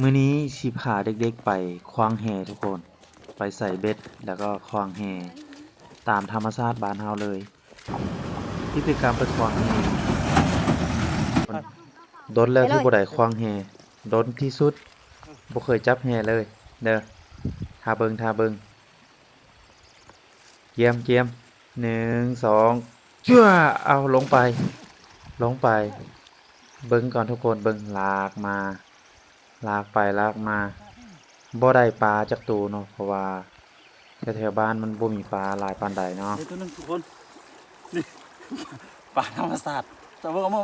มื้อนี้สิพาเด็กๆไปขว้างแหทุกคนไปใส่เบ็ดแล้วก็ขว้างแหตามธรรมชาติบ้านเฮาเลยกิจกรรมไปขว้างแหดนแล้วที่บ่ได้ขว้างแหดนที่สุดบ่เคยจับแหเลยเด้อท่าเบิ่งเกียม1 2จั่วเอาลงไปเบิ่งก่อนทุกคนเบิ่งลากมาลากไปลากมาบ่ได้ปลาจักตัวเนาะเพราะว่าแถวๆบ้านมันบ่มีปลาหลายปานใดเนาะ นี่ตัวนึงทุกคนนี่ ป่าธรรมศาสตร์แต่ว่าเอามา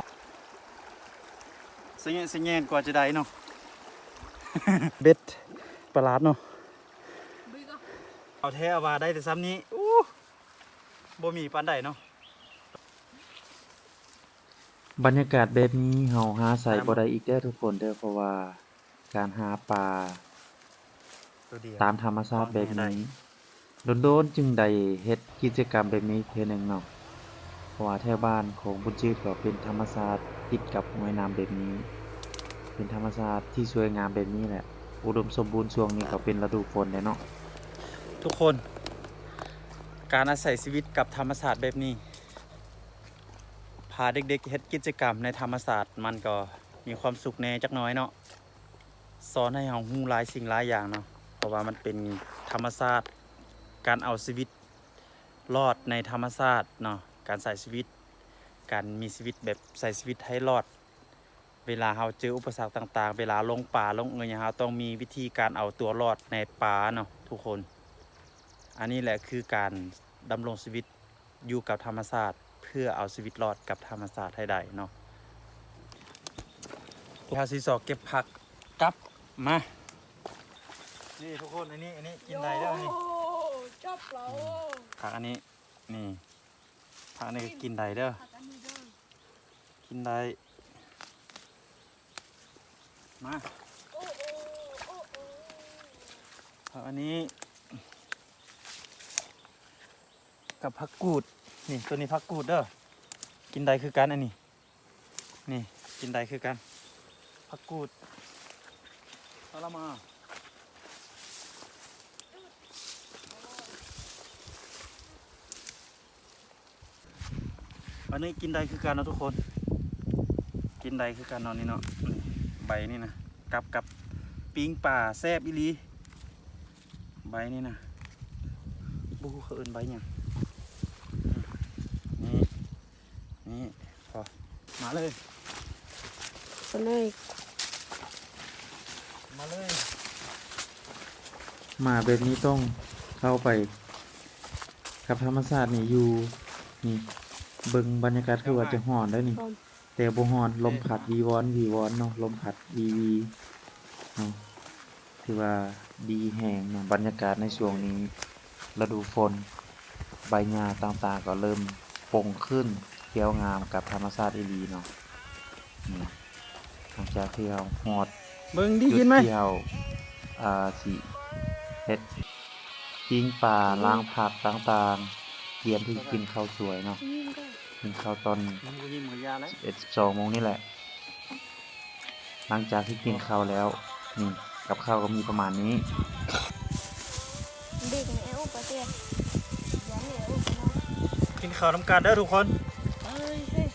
สิแงนกว่าจะได้เนาะ เบ็ดประหลาดเนาะเอาแท้เอาว่าได้แต่ซ้ำนี้อู้บ่มีปานใดเนาะ บรรยากาศแบบนี้เฮาหาใส่บ่ได้อีกเด้อทุกคนเด้อเพราะว่าการหาปลา ตัวเดียว ตามธรรมชาติแบบนี้โดนๆจึงได้เฮ็ดกิจกรรมแบบนี้เทื่อหนึงเนาะเพราะว่าแถวบ้านของบุญจืดก็เป็นธรรมชาติติดกับห้วยน้ำแบบนี้ เป็นธรรมชาติที่สวยงามแบบนี้แหละ อุดมสมบูรณ์ช่วงนี้ก็เป็นฤดูฝนแหละเนาะ ทุกคนการอาศัยชีวิตกับธรรมศาสตร์แบบนี้พาเด็กๆเฮ็ดกิจกรรมในธรรมศาสตร์มันก็มีความสุขแน่จักหน้อยเนาะสอนให้เฮาฮู้หลายสิ่งหลายอย่างเนาะเพราะว่ามันเป็นธรรมศาสตร์การเอาชีวิตรอดในธรรมศาสตร์เนาะการใช้ชีวิตการมีชีวิตแบบใช้ชีวิตให้รอดเวลาเฮาเจออุปสรรคต่างๆเวลาลงป่าลงเอยเฮาต้องมีวิธีการเอาตัวรอดในป่าเนาะทุกคนอันนี้แหละคือการดำรงชีวิตอยู่กับธรรมศาสตร์เพื่อเอาชีวิตรอดกับธรรมศาสตร์ให้ได้เนาะพาซีสอกเก็บผักกลับมานี่ทุกคนอันนี้กินได้แล้วนี่ จับเรา ผักอันนี้นี่ผักอันนี้ก็กินได้เด้อกินได้มาผักอันนี้กับผักกูดนี่ตัวนี้ผักกูดเด้อกินได้คือกันอันนี้นี่กินได้คือกันผักกูดเอาละมาอันนี้กินได้คือกันเนาะทุกคนกินได้คือกันเนาะนี่เนาะนี่ใบนี่นะกับปิ้งป่าแซ่บอีหลีใบนี่นะบูเขาเอิ้นใบหยังนี่พอมาเลย ไปเลย มาเลย มาแบบนี้ต้องเข้าไปกับธรรมชาตินี่อยู่นี่เบิ่งบรรยากาศคือว่าจะร้อนได้อนี่ แต่บ่ร้อนลมพัดวีวอนเนาะลมพัดวีเนาะถือว่าดีแฮงเนาะบรรยากาศในช่วงนี้ฤดูฝนใบหญ้าต่างๆก็เริ่มปงขึ้นเขียวงามกับธรรมชาติอีหลีเนาะนี่หลังจากที่เราฮอด เบิ่งดี จุ ยิ ด นไหม ที่เราสิเฮ็ดปิ้งปลาล้างผักต่างๆเตรียมที่จะกินข้าวสวยเนาะกินข้าวตอน มันก็ยิ้มกับยาแล้ว 11-12 โมงนี่แหละ หลังจากที่กินข้าวแล้ว นี่กับข้าวก็มีประมาณนี้ เด็กแอลปะเตี้ยยันแอล กินข้าวน้ำกันเด้อทุกคน เฮ้ยเฮ้ย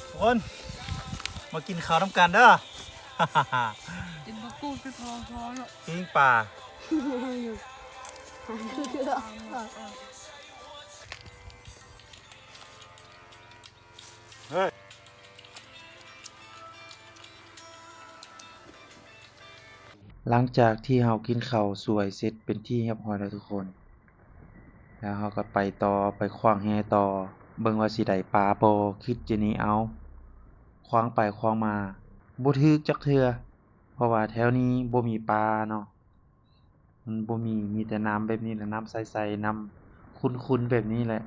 ทุกคนมากินข้าวน้ำกันเด้อ กินบุกูไปพอเนาะ ปิ้งป่า เฮ้ย หลังจากที่เรากินข้าวสวยเสร็จเป็นที่เรียบร้อยแล้วทุกคน แล้วเราก็ไปต่อไปขว้างแหต่อ เบิ่งว่าสิได้ปลาบ่คิดจะหนีเอาขว้างไปขว้างมาบ่ถึกจักเทื่อเพราะว่าแถวนี้บ่มีปลาเนาะมันบ่มีแต่น้ำแบบนี้แหละน้ำใสๆน้ำขุ่นๆแบบนี้แหละ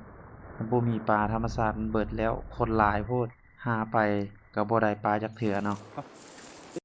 มันบ่มีปลาธรรมชาติมันเบิดแล้วคนหลายโพดหาไปก็บ่ได้ปลาจักเทื่อเนาะ